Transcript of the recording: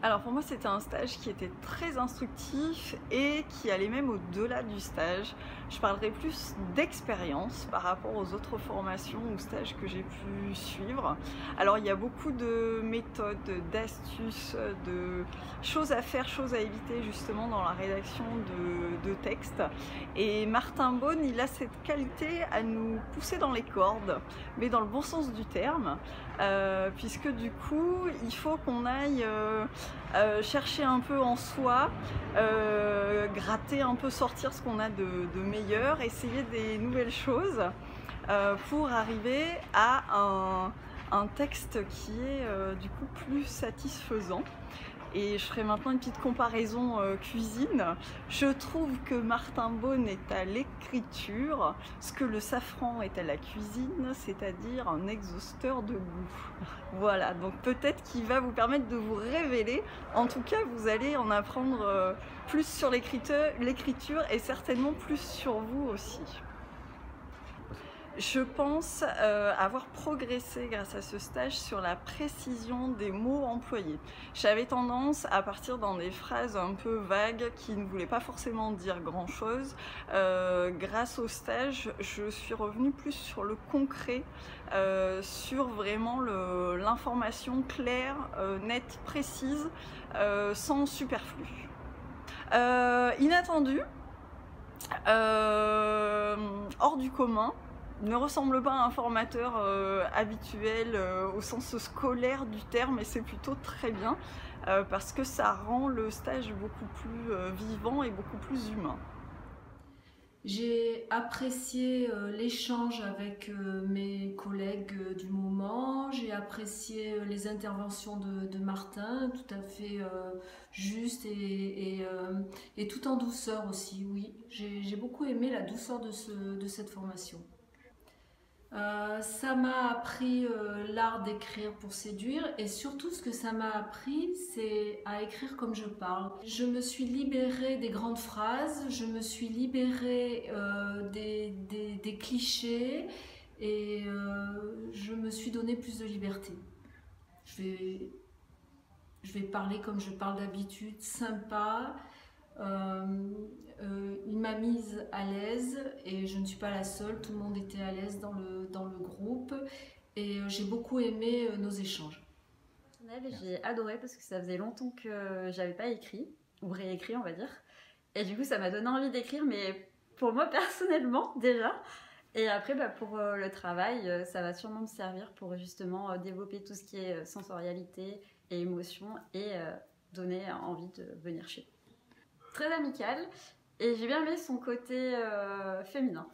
Alors pour moi c'était un stage qui était très instructif et qui allait même au-delà du stage. Je parlerai plus d'expérience par rapport aux autres formations ou stages que j'ai pu suivre. Alors il y a beaucoup de méthodes, d'astuces, de choses à faire, choses à éviter justement dans la rédaction de textes. Et Martin Beaune, il a cette qualité à nous pousser dans les cordes, mais dans le bon sens du terme, puisque du coup il faut qu'on aille chercher un peu en soi, gratter un peu, sortir ce qu'on a de meilleur, essayer des nouvelles choses pour arriver à un texte qui est du coup plus satisfaisant. Et je ferai maintenant une petite comparaison cuisine. Je trouve que Martin Beaune est à l'écriture ce que le safran est à la cuisine, c'est-à-dire un exhausteur de goût. Voilà, donc peut-être qu'il va vous permettre de vous révéler. En tout cas, vous allez en apprendre plus sur l'écriture et certainement plus sur vous aussi. Je pense avoir progressé grâce à ce stage sur la précision des mots employés. J'avais tendance à partir dans des phrases un peu vagues qui ne voulaient pas forcément dire grand-chose. Grâce au stage, je suis revenue plus sur le concret, sur vraiment l'information claire, nette, précise, sans superflu. Inattendu, hors du commun, ne ressemble pas à un formateur habituel au sens scolaire du terme, et c'est plutôt très bien parce que ça rend le stage beaucoup plus vivant et beaucoup plus humain. J'ai apprécié l'échange avec mes collègues du moment, j'ai apprécié les interventions de Martin, tout à fait juste et tout en douceur aussi, oui. J'ai beaucoup aimé la douceur de cette formation. Ça m'a appris l'art d'écrire pour séduire et surtout ce que ça m'a appris c'est à écrire comme je parle. Je me suis libérée des grandes phrases, je me suis libérée des clichés et je me suis donné plus de liberté. Je vais, je vais parler comme je parle d'habitude, sympa. Il m'a mise à l'aise et je ne suis pas la seule, tout le monde était à l'aise dans le groupe et j'ai beaucoup aimé nos échanges. J'ai adoré parce que ça faisait longtemps que j'avais pas écrit, ou réécrit on va dire. Et du coup ça m'a donné envie d'écrire, mais pour moi personnellement déjà. Et après pour le travail, ça va sûrement me servir pour justement développer tout ce qui est sensorialité et émotion et donner envie de venir chez. Très amical et j'ai bien aimé son côté féminin.